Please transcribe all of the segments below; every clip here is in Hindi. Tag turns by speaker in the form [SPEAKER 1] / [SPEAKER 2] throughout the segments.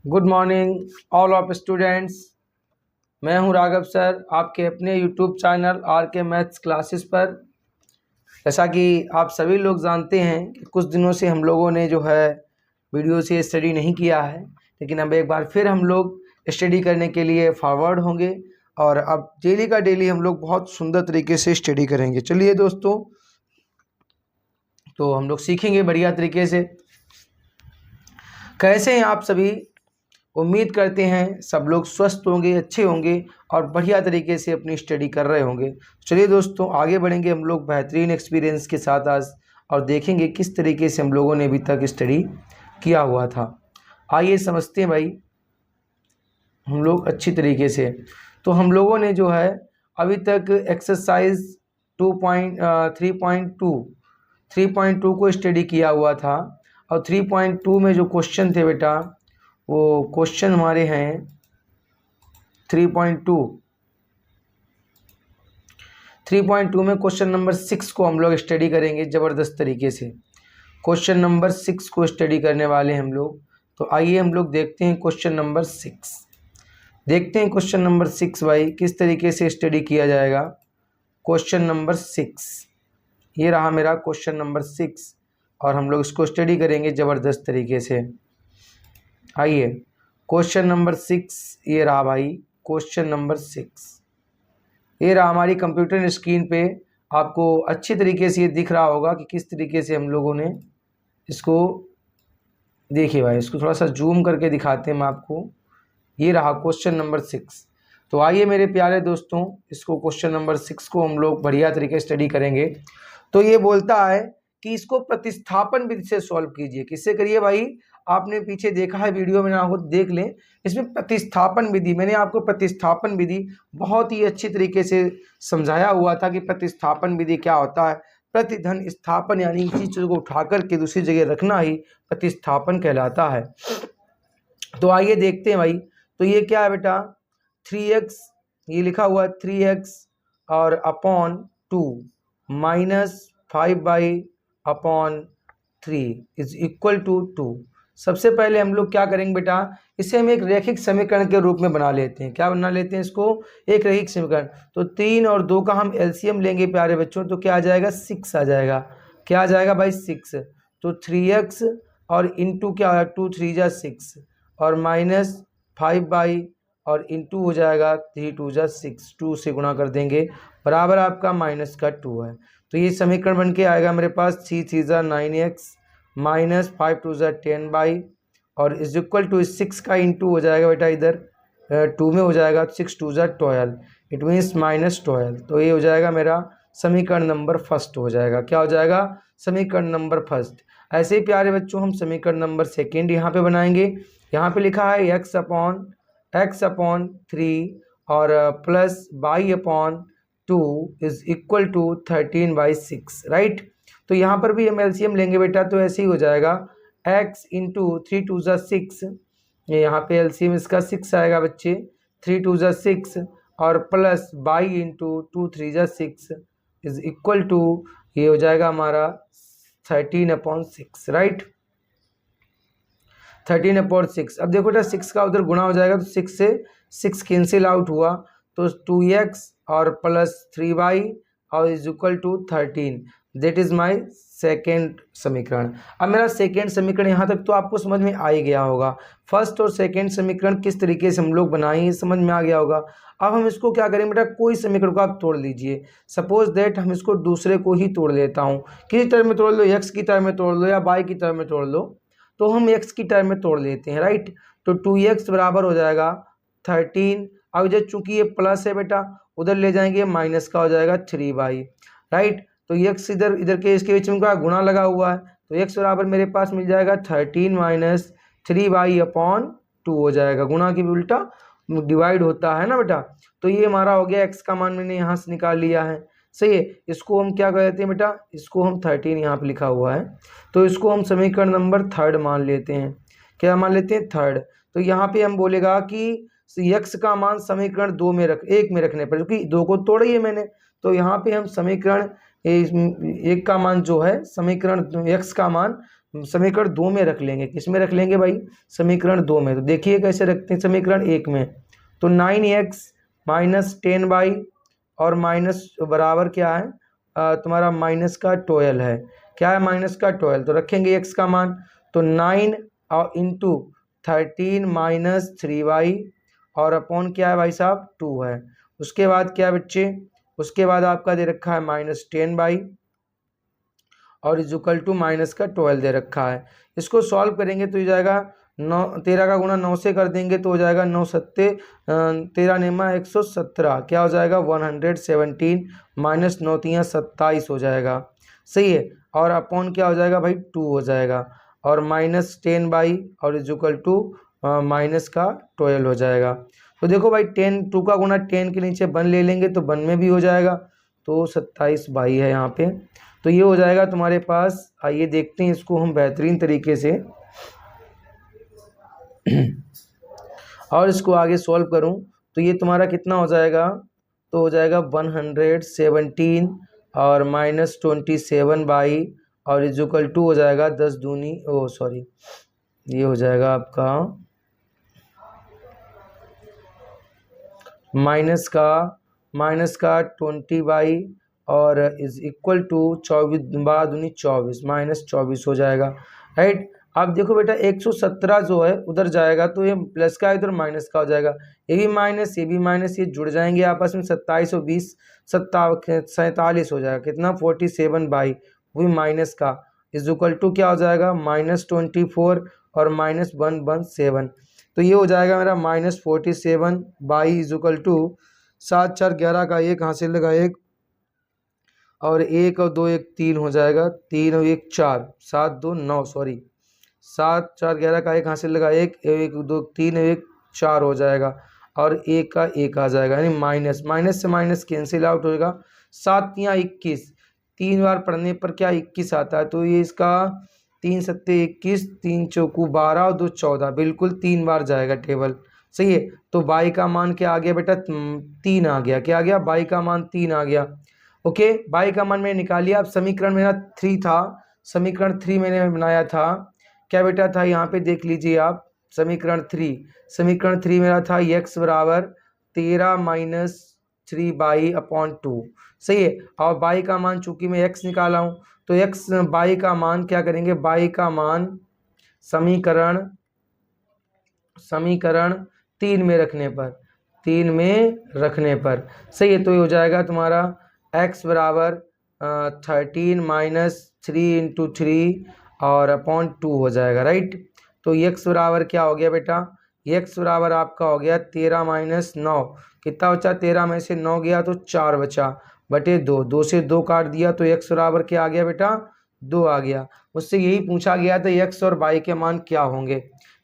[SPEAKER 1] Good morning all of students. मैं हूं राघव सर, आपके अपने यूट्यूब चैनल आर के मैथ्स क्लासेस पर। जैसा कि आप सभी लोग जानते हैं कि कुछ दिनों से हम लोगों ने जो है वीडियो से स्टडी नहीं किया है, लेकिन अब एक बार फिर हम लोग स्टडी करने के लिए फॉरवर्ड होंगे और अब डेली का डेली हम लोग बहुत सुंदर तरीके से स्टडी करेंगे। चलिए दोस्तों, तो हम लोग सीखेंगे बढ़िया तरीके से। कैसे हैं आप सभी? उम्मीद करते हैं सब लोग स्वस्थ होंगे, अच्छे होंगे और बढ़िया तरीके से अपनी स्टडी कर रहे होंगे। चलिए दोस्तों, आगे बढ़ेंगे हम लोग बेहतरीन एक्सपीरियंस के साथ आज, और देखेंगे किस तरीके से हम लोगों ने अभी तक स्टडी किया हुआ था। आइए समझते हैं भाई हम लोग अच्छी तरीके से। तो हम लोगों ने जो है अभी तक एक्सरसाइज 3.2 को स्टडी किया हुआ था, और 3.2 में जो क्वेश्चन थे बेटा, वो क्वेश्चन हमारे हैं 3.2 में क्वेश्चन नंबर 6 को हम लोग स्टडी करेंगे ज़बरदस्त तरीके से। क्वेश्चन नंबर 6 को स्टडी करने वाले हम लोग। तो आइए हम लोग देखते हैं क्वेश्चन नंबर 6। देखते हैं क्वेश्चन नंबर 6 भाई किस तरीके से स्टडी किया जाएगा। क्वेश्चन नंबर 6 ये रहा मेरा क्वेश्चन नंबर 6, और हम लोग इसको स्टडी करेंगे ज़बरदस्त तरीके से। आइए क्वेश्चन नंबर 6 ये रहा भाई। क्वेश्चन नंबर 6 ये रहा हमारी कंप्यूटर स्क्रीन पे। आपको अच्छी तरीके से ये दिख रहा होगा कि किस तरीके से हम लोगों ने इसको, देखिए भाई इसको थोड़ा सा जूम करके दिखाते हैं हम आपको। ये रहा क्वेश्चन नंबर 6। तो आइए मेरे प्यारे दोस्तों, इसको क्वेश्चन नंबर 6 को हम लोग बढ़िया तरीके से स्टडी करेंगे। तो ये बोलता है कि इसको प्रतिस्थापन विधि से सॉल्व कीजिए। किससे करिए भाई? आपने पीछे देखा है वीडियो में, ना हो देख लें। इसमें प्रतिस्थापन विधि, मैंने आपको प्रतिस्थापन विधि बहुत ही अच्छी तरीके से समझाया हुआ था कि प्रतिस्थापन विधि क्या होता है। प्रतिधन स्थापन यानी किसी चीज़ को उठाकर के दूसरी जगह रखना ही प्रतिस्थापन कहलाता है। तो आइए देखते हैं भाई। तो ये क्या है बेटा? 3x, ये लिखा हुआ 3x और upon 2 minus 5/3 is equal to 2। सबसे पहले हम लोग क्या करेंगे बेटा, इसे हम एक रैखिक समीकरण के रूप में बना लेते हैं। क्या बना लेते हैं इसको? एक रैखिक समीकरण। तो 3 और 2 का हम एलसीएम लेंगे प्यारे बच्चों, तो क्या आ जाएगा? 6 आ जाएगा। क्या आ जाएगा भाई? 6। तो 3x और इंटू क्या होगा? 2 3 जा 6 और माइनस 5 और इंटू हो जाएगा 3 2 जा 6, 2 से गुणा कर देंगे, बराबर आपका माइनस का 2 है। तो ये समीकरण बन के आएगा मेरे पास 3 3 जा 9x माइनस 5 2 जा 10 और इज इक्वल टू 6 का इंटू हो जाएगा बेटा इधर 2 में हो जाएगा 6 2 जा 12, इट मीन्स माइनस 12। तो ये हो जाएगा मेरा समीकरण नंबर फर्स्ट हो जाएगा। क्या हो जाएगा? समीकरण नंबर फर्स्ट। ऐसे ही प्यारे बच्चों हम समीकरण नंबर सेकेंड यहाँ पे बनाएंगे। यहाँ पे लिखा है x अपॉन 3 और plus y/2 is equal to 13/6, right. तो यहाँ पर भी हम एलसीएम लेंगे बेटा, तो ऐसे ही हो जाएगा x इंटू 3 2 जा 6, यहाँ पे एलसीएम इसका 6 आएगा बच्चे, 3 2 जा 6 और प्लस y इंटू 2 3 जा 6 इज इक्वल टू, ये हो जाएगा हमारा 13/6, राइट। 13/6। अब देखो बेटा 6 का उधर गुणा हो जाएगा, तो 6 से 6 कैंसिल आउट हुआ, तो 2x और प्लस 3y और is equal to 13। That is my second समीकरण। अब मेरा सेकेंड समीकरण यहाँ तक तो आपको समझ में आ ही गया होगा। फर्स्ट और सेकेंड समीकरण किस तरीके से हम लोग बनाएंगे समझ में आ गया होगा। अब हम इसको क्या करेंगे बेटा, कोई समीकरण को आप तोड़ लीजिए। सपोज दैट हम इसको दूसरे को ही तोड़ लेता हूँ। किसी टर्म में तोड़ लो, x की टर्म में तोड़ लो या y की टर्म में तोड़ लो। तो हम x की टर्म में तोड़ लेते हैं, राइट। तो 2x बराबर हो जाएगा 13। अब जब चूंकि ये प्लस है बेटा, उधर ले जाएंगे माइनस का हो जाएगा 3y, राइट। तो x इधर के इसके बीच में क्या गुणा लगा हुआ है, तो x बराबर मेरे पास मिल जाएगा 13 माइनस 3y/2 हो जाएगा। गुणा की उल्टा डिवाइड होता है ना बेटा। तो ये हमारा हो गया x का मान, मैंने यहाँ से निकाल लिया है, सही है। इसको हम क्या कहते हैं बेटा, इसको हम 13 यहाँ पे लिखा हुआ है, तो इसको हम समीकरण नंबर थर्ड मान लेते हैं। क्या मान लेते हैं? थर्ड। तो यहाँ पे हम बोलेगा कि x का मान समीकरण 1 में रखने पर, क्योंकि 2 को तोड़ा ही है मैंने, तो यहाँ पे हम समीकरण 1 का मान जो है, समीकरण x का मान समीकरण 2 में रख लेंगे। किस में रख लेंगे भाई? समीकरण 2 में। तो देखिए कैसे रखते हैं समीकरण 1 में। तो 9x माइनस 10y और माइनस बराबर क्या है तुम्हारा माइनस का 12 है। क्या है? माइनस का 12। तो रखेंगे x का मान, तो 9 और इंटू 13 माइनस 3y और अपॉन क्या है भाई साहब? 2 है। उसके बाद क्या है बच्चे? उसके बाद आपका दे रखा है माइनस 10y और इजुकल टू माइनस का 12 दे रखा है। इसको सॉल्व करेंगे तो ये जाएगा 9, 13 का गुणा 9 से कर देंगे तो हो जाएगा 9 सत्ते 13 नेमा 117। क्या हो जाएगा? 117 माइनस 9 तियाँ 27 हो जाएगा। सही है। और अपॉन क्या हो जाएगा भाई? 2 हो जाएगा और माइनस 10 और इजुकल टू माइनस का 12 हो जाएगा। तो देखो भाई 10 2 का गुणा 10 के नीचे 1 ले लेंगे तो 1 में भी हो जाएगा, तो 27 है यहाँ पे। तो ये हो जाएगा तुम्हारे पास। आइए देखते हैं इसको हम बेहतरीन तरीके से और इसको आगे सॉल्व करूं तो ये तुम्हारा कितना हो जाएगा? तो हो जाएगा 117 और माइनस 27 और इजुकल टू हो जाएगा 10 दूनी सॉरी ये हो जाएगा आपका माइनस का 20 और इज इक्वल टू 24 दूनी 24 माइनस 24 हो जाएगा। राइट। अब देखो बेटा 117 जो है उधर जाएगा तो ये प्लस का इधर माइनस का हो जाएगा। ये भी माइनस ये जुड़ जाएंगे आपस में। 27 और 20 47 हो जाएगा। कितना? 47 वही माइनस का इज इक्वल टू क्या हो जाएगा? माइनस 24 और माइनस 117। तो ये हो जाएगा मेरा माइनस 47 इज इक्वल टू 7 4 11 का 1 हासिल लगा 1 और 1 और 2 1 3 हो जाएगा। 3 और 1 4 7 2 9 सॉरी 7 4 11 का 1 हासिल लगा 1 1 2 3 1 4 हो जाएगा और 1 का 1 आ जाएगा, यानी माइनस से माइनस कैंसिल आउट होएगा। 7 या 21 3 बार पढ़ने पर क्या 21 आता है। तो ये इसका 3 सत्ते 21 3 चौकू 12 और 2 14 बिल्कुल 3 बार जाएगा टेबल। सही है। तो बाई का मान क्या आ गया बेटा? 3 आ गया। क्या आ गया? बाई का मान 3 आ गया। ओके, बाई का मान मैंने निकाल लिया। अब समीकरण मेरा 3 था, समीकरण 3 मैंने बनाया था। क्या बेटा था? यहाँ पे देख लीजिए आप समीकरण 3 मेरा था x बराबर 13 माइनस 3/2। सही है। और बाई का मान चूंकि मैं x निकाला हूँ तो x बाई का मान क्या करेंगे? बाई का मान समीकरण 3 में रखने पर सही है। तो ये हो जाएगा तुम्हारा x बराबर 13 माइनस 3 इंटू 3 और अपॉन 2 हो जाएगा। राइट। तो x बराबर क्या हो गया बेटा? x बराबर आपका हो गया 13 माइनस 9। कितना बचा? 13 में से 9 गया तो 4 बचा बटे 2। 2 से 2 काट दिया तो x बराबर क्या आ गया बेटा? 2 आ गया। उससे यही पूछा गया था x और y के मान क्या होंगे।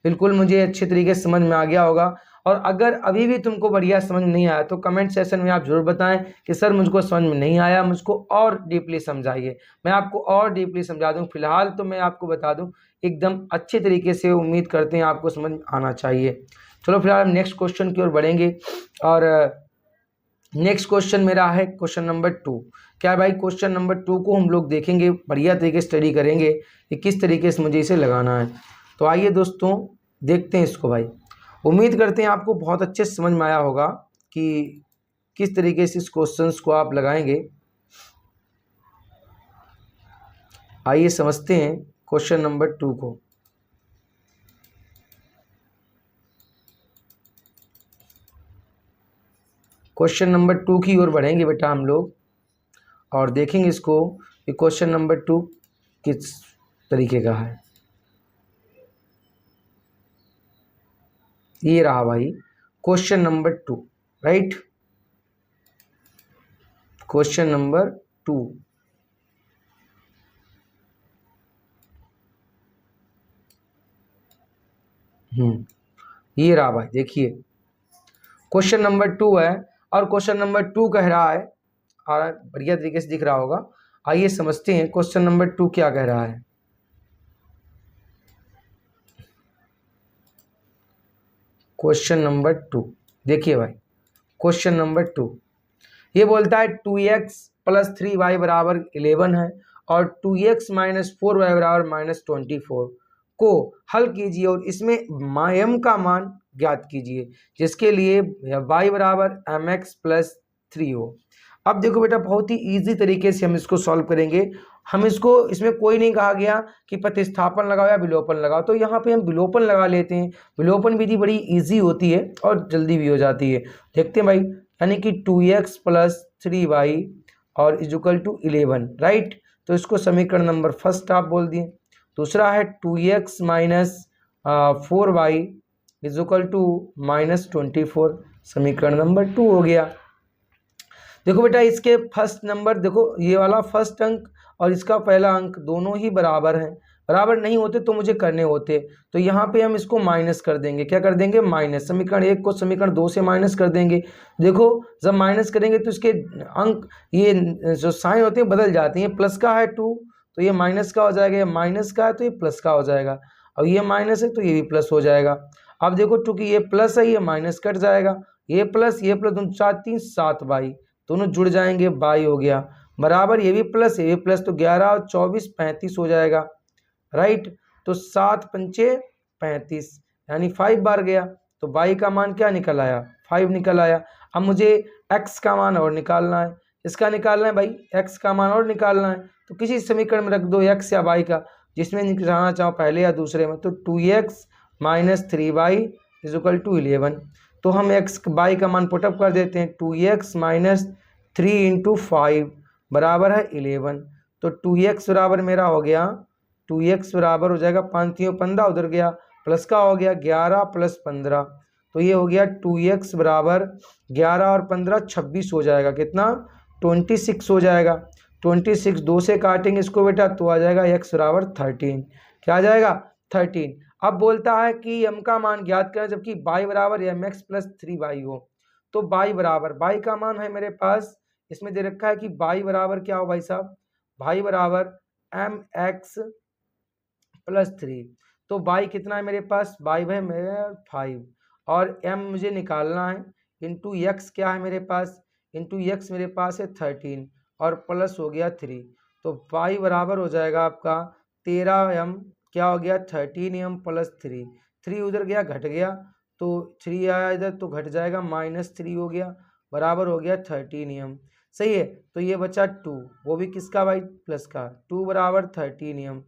[SPEAKER 1] बिल्कुल मुझे अच्छे तरीके से समझ में आ गया होगा। और अगर अभी भी तुमको बढ़िया समझ नहीं आया तो कमेंट सेशन में आप जरूर बताएं कि सर मुझको समझ में नहीं आया, मुझको और डीपली समझाइए। मैं आपको और डीपली समझा दूं। फिलहाल तो मैं आपको बता दूं एकदम अच्छे तरीके से। उम्मीद करते हैं आपको समझ आना चाहिए। चलो फिलहाल हम नेक्स्ट क्वेश्चन की ओर बढ़ेंगे और नेक्स्ट क्वेश्चन मेरा है क्वेश्चन नंबर 2। क्या भाई? क्वेश्चन नंबर 2 को हम लोग देखेंगे, बढ़िया तरीके से स्टडी करेंगे कि किस तरीके से मुझे इसे लगाना है। तो आइए दोस्तों देखते हैं इसको। भाई उम्मीद करते हैं आपको बहुत अच्छे से समझ में आया होगा कि किस तरीके से इस क्वेश्चंस को आप लगाएंगे। आइए समझते हैं क्वेश्चन नंबर 2 को। क्वेश्चन नंबर 2 की ओर बढ़ेंगे बेटा हम लोग और देखेंगे इसको कि क्वेश्चन नंबर 2 किस तरीके का है। ये रहा भाई question number 2। Right. Question number 2 ये रहा भाई। देखिए क्वेश्चन नंबर 2 है और क्वेश्चन नंबर 2 कह रहा है और बढ़िया तरीके से दिख रहा होगा। आइए समझते हैं क्वेश्चन नंबर 2 क्या कह रहा है। क्वेश्चन नंबर 2 देखिए भाई। क्वेश्चन नंबर 2 ये बोलता है 2x प्लस 3y बराबर 11 है और 2x माइनस 4y बराबर माइनस 24 को हल कीजिए और इसमें m का मान ज्ञात कीजिए, जिसके लिए y बराबर mx प्लस 3 हो। अब देखो बेटा, बहुत ही इजी तरीके से हम इसको सॉल्व करेंगे। हम इसको, इसमें कोई नहीं कहा गया कि प्रतिस्थापन लगाओ या विलोपन लगाओ, तो यहाँ पे हम विलोपन लगा लेते हैं। विलोपन विधि बड़ी इजी होती है और जल्दी भी हो जाती है। देखते हैं भाई, यानी कि 2x प्लस 3y और इजुकल टू 11, राइट। तो इसको समीकरण नंबर फर्स्ट आप बोल दिए। दूसरा है 2x minus 4y equal to minus 24, समीकरण नंबर 2 हो गया। देखो बेटा, इसके फर्स्ट नंबर देखो, ये वाला फर्स्ट अंक और इसका पहला अंक दोनों ही बराबर हैं। बराबर नहीं होते तो मुझे करने होते, तो यहाँ पे हम इसको माइनस कर देंगे। क्या कर देंगे? माइनस। समीकरण 1 को समीकरण 2 से माइनस कर देंगे। देखो, जब माइनस करेंगे तो इसके अंक, ये जो साइन होते हैं बदल जाती हैं। प्लस का है 2 तो ये माइनस का हो जाएगा, ये माइनस का है तो ये प्लस का हो जाएगा, और ये माइनस है तो ये भी प्लस हो जाएगा। अब देखो, चूंकि ये प्लस है, ये माइनस कट जाएगा, ये प्लस दोनों 4 3 7 बाई दोनों जुड़ जाएंगे, बाई हो गया, बराबर ये भी प्लस ये भी प्लस, तो 11 और 24 35 हो जाएगा, राइट। तो 7 पंचे 35 यानी 5 बार गया, तो बाई का मान क्या निकल आया? 5 निकल आया। अब मुझे x का मान और निकालना है, इसका निकालना है भाई, x का मान और निकालना है, तो किसी समीकरण में रख दो x या y का, जिसमें निकालना चाहो पहले या दूसरे में। तो 2x minus 3y is equal to 11। तो हम x y का मान पुटअप कर देते हैं। 2x माइनस 3 इंटू 5 बराबर है 11। तो 2x बराबर मेरा हो गया, 2x बराबर हो जाएगा 5 3 15, उधर गया प्लस का हो गया 11 प्लस 15, तो ये हो गया 2x बराबर 11 और 15 26 हो जाएगा। कितना? 26 हो जाएगा। 26 2 से काटेंगे इसको बेटा, तो आ जाएगा x बराबर 13। क्या आ जाएगा? 13। अब बोलता है कि m का मान ज्ञात करें जबकि y बराबर mx प्लस 3y हो। तो y बराबर, y का मान है मेरे पास, इसमें दे रखा है कि y बराबर क्या हो भाई साहब? y बराबर mx प्लस 3। तो y कितना है मेरे पास? y है मेरे 5 और m मुझे निकालना है, इंटू x क्या है मेरे पास? इंटू x मेरे पास है 13 और प्लस हो गया 3। तो y बराबर हो जाएगा आपका 13m, क्या हो गया? 13m plus 3। 3 उधर गया, घट गया, तो 3 आया इधर तो घट जाएगा, -3 हो गया, बराबर हो गया 13m। सही है। तो ये बचा 2, वो भी किसका भाई? प्लस का। 2 बराबर 13m,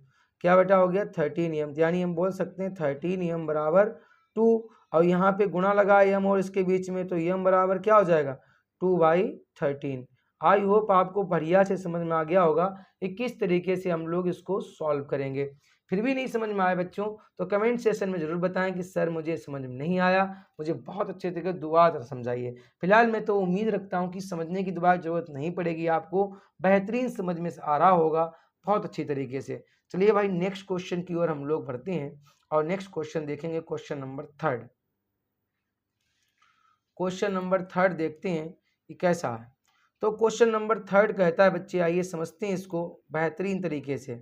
[SPEAKER 1] क्या बेटा हो गया? 13m, यानी हम बोल सकते हैं 13m बराबर 2, और यहाँ पे गुणा लगा m और इसके बीच में, तो m बराबर क्या हो जाएगा? 2/13। आई होप आपको बढ़िया से समझ में आ गया होगा कि किस तरीके से हम लोग इसको सॉल्व करेंगे। फिर भी नहीं समझ में आया बच्चों, तो कमेंट सेशन में ज़रूर बताएं कि सर मुझे समझ में नहीं आया, मुझे बहुत अच्छे तरीके दोबारा समझाइए। फिलहाल मैं तो उम्मीद रखता हूं कि समझने की दोबारा ज़रूरत नहीं पड़ेगी, आपको बेहतरीन समझ में आ रहा होगा बहुत अच्छी तरीके से। चलिए भाई, नेक्स्ट क्वेश्चन की ओर हम लोग बढ़ते हैं और नेक्स्ट क्वेश्चन देखेंगे, क्वेश्चन नंबर 3। क्वेश्चन नंबर 3 देखते हैं कि कैसा है। तो क्वेश्चन नंबर 3 कहता है बच्चे, आइए समझते हैं इसको बेहतरीन तरीके से।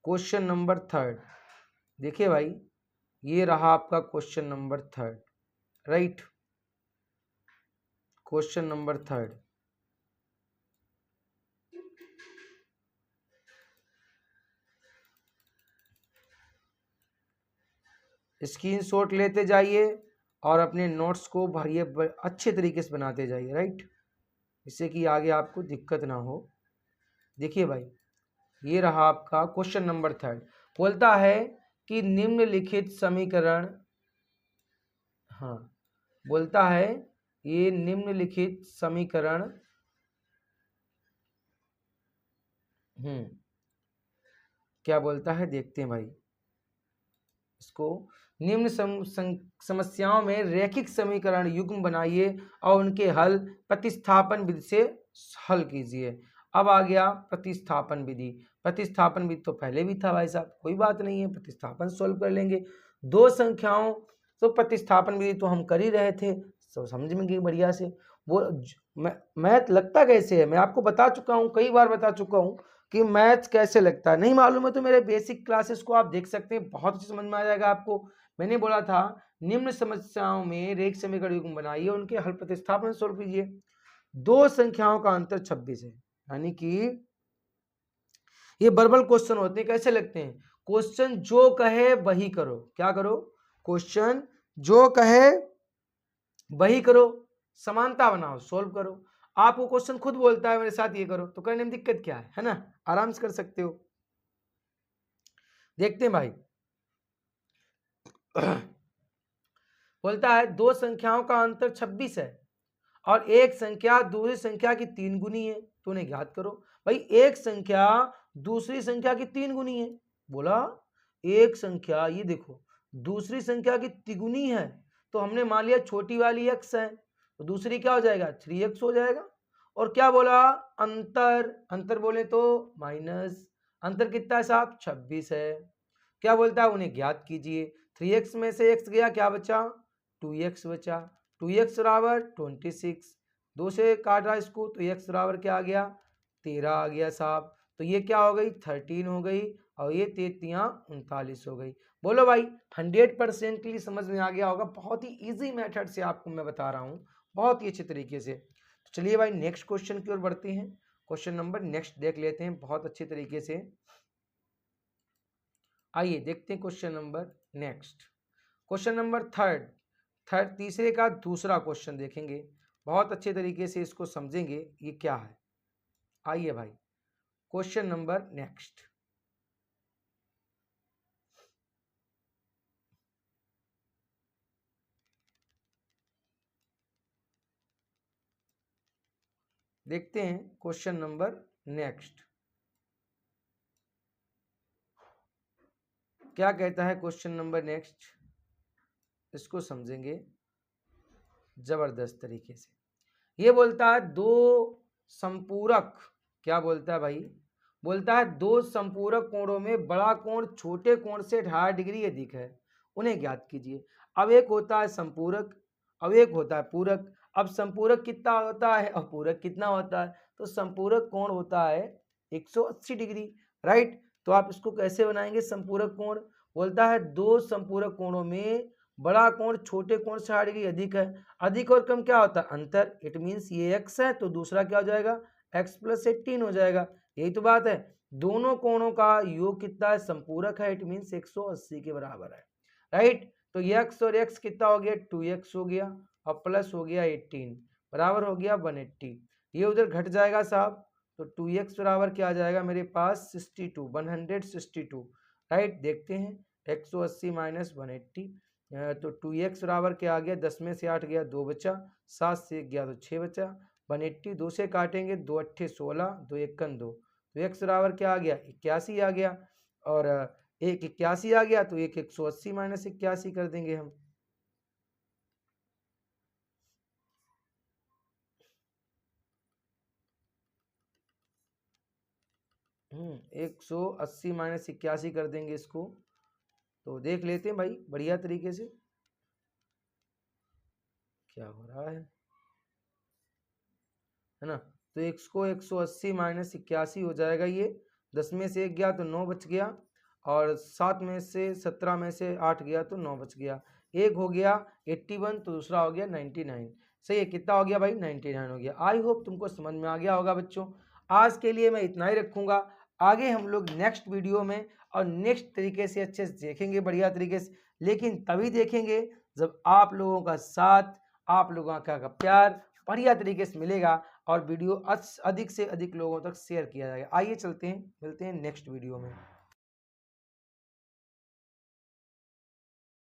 [SPEAKER 1] क्वेश्चन नंबर 3 देखिए भाई, ये रहा आपका question number 3, right. Question number 3, screenshot लेते जाइए और अपने नोट्स को भरिए, अच्छे तरीके से बनाते जाइए, राइट, इससे कि आगे आपको दिक्कत ना हो। देखिए भाई, ये रहा आपका क्वेश्चन नंबर 3। बोलता है कि निम्नलिखित समीकरण, हाँ, बोलता है ये निम्नलिखित समीकरण क्या बोलता है देखते हैं भाई इसको। निम्न समस्याओं में रैखिक समीकरण युग्म बनाइए और उनके हल प्रतिस्थापन विधि से हल कीजिए। अब आ गया प्रतिस्थापन विधि। प्रतिस्थापन विधि तो पहले भी था भाई साहब, कोई बात नहीं है, प्रतिस्थापन सोल्व कर लेंगे। दो संख्याओं तो प्रतिस्थापन विधि तो हम कर ही रहे थे, तो समझ में गई बढ़िया से। वो मैथ लगता कैसे है मैं आपको बता चुका हूँ, कई बार बता चुका हूँ कि मैथ कैसे लगता है। नहीं मालूम है तो मेरे बेसिक क्लासेस को आप देख सकते हैं, बहुत अच्छी समझ में आ जाएगा आपको। मैंने बोला था निम्न समस्याओं में रेखिक समीकरण युग्म बनाइए, उनके हल प्रतिस्थापन सोल्व कीजिए। दो संख्याओं का अंतर 26 है। यानी कि ये वर्बल क्वेश्चन होते हैं, कैसे लगते हैं? क्वेश्चन जो कहे वही करो। क्या करो? क्वेश्चन जो कहे वही करो, समानता बनाओ, सोल्व करो। आपको क्वेश्चन खुद बोलता है मेरे साथ ये करो, तो करने में दिक्कत क्या है ना? आराम से कर सकते हो। देखते हैं भाई। बोलता है दो संख्याओं का अंतर 26 है और एक संख्या दूसरी संख्या की 3 गुनी है, तो उन्हें ज्ञात करो। भाई एक संख्या दूसरी संख्या की 3 गुनी है। बोला एक संख्या, ये देखो, दूसरी संख्या की तिगुनी है, तो हमने मान लिया छोटी वाली x है, तो दूसरी क्या हो जाएगा? 3x हो जाएगा। और क्या बोला? अंतर, अंतर बोले तो माइनस, अंतर कितना है साहब? 26 है। क्या बोलता है? उन्हें ज्ञात कीजिए। 3x में से x गया, क्या बचा? 2x बचा। 2x बराबर 26, 2 से काट रहा इसको, तो x बराबर क्या आ गया? 13 आ गया साहब। तो ये क्या हो गई? 13 हो गई और ये 33 हो गई। बोलो भाई 100% के लिए समझ में आ गया होगा। बहुत ही इजी मेथड से आपको मैं बता रहा हूँ, बहुत ही अच्छे तरीके से। तो चलिए भाई नेक्स्ट क्वेश्चन की ओर बढ़ते हैं। क्वेश्चन नंबर नेक्स्ट देख लेते हैं बहुत अच्छे तरीके से। आइए देखते हैं question number next. Question number third तीसरे का दूसरा क्वेश्चन देखेंगे, बहुत अच्छे तरीके से इसको समझेंगे ये क्या है। आइए भाई क्वेश्चन नंबर नेक्स्ट। देखते हैं क्वेश्चन नंबर नेक्स्ट क्या कहता है। क्वेश्चन नंबर नेक्स्ट इसको समझेंगे जबरदस्त तरीके से। ये बोलता है दो संपूरक, क्या बोलता है भाई? बोलता है दो संपूरक कोणों में बड़ा कोण छोटे कोण से 2.5 डिग्री अधिक है, उन्हें ज्ञात कीजिए। अब एक होता है संपूरक, अब एक होता है पूरक। अब संपूरक कितना होता है और पूरक कितना होता है? तो संपूरक कोण होता है 180 डिग्री, राइट। तो आप इसको कैसे बनाएंगे संपूरक कोण? बोलता है दो संपूरक कोणों में बड़ा कोण छोटे कोण से 60 डिग्री अधिक है। अधिक और कम क्या होता है? अंतर। इट मीन्स ये x है तो दूसरा क्या हो जाएगा? x + 18 हो जाएगा। यही तो बात है। दोनों कोणों का योग कितना है? संपूरक है, इट मीन्स 180 के बराबर है, राइट। तो x और x कितना हो गया? 2x हो गया और प्लस हो गया 18 बराबर हो गया 180। ये उधर घट जाएगा साहब, तो 2x बराबर क्या आ जाएगा मेरे पास? 62, 162, राइट। देखते हैं 180 - 180, तो 2x बराबर क्या आ गया? 10 में से 8 गया, 2 बचा, 7 से 1 गया तो 6 बचा। 180 2 से काटेंगे, 2 अट्ठे 16, 2 एकन 2, तो x बराबर क्या आ गया? 81 आ गया। और एक 81 आ गया तो एक 180 - 81 कर देंगे हम। 180 - 81 कर देंगे इसको। तो देख लेते हैं भाई बढ़िया तरीके से क्या हो रहा है ना। तो x को 180 - 81 हो जाएगा। ये 10 में से 1 गया तो 9 बच गया, और 7 में से 17 में से 8 गया तो 9 बच गया। एक हो गया 81 तो दूसरा हो गया 99। सही है, कितना हो गया भाई? 99 हो गया। आई होप तुमको समझ में आ गया होगा बच्चों। आज के लिए मैं इतना ही रखूँगा। आगे हम लोग नेक्स्ट वीडियो में और नेक्स्ट तरीके से अच्छे से देखेंगे, बढ़िया तरीके से। लेकिन तभी देखेंगे जब आप लोगों का साथ, आप लोगों का प्यार बढ़िया तरीके से मिलेगा और वीडियो अधिक से अधिक लोगों तक शेयर किया जाएगा। आइए चलते हैं, मिलते हैं नेक्स्ट वीडियो में।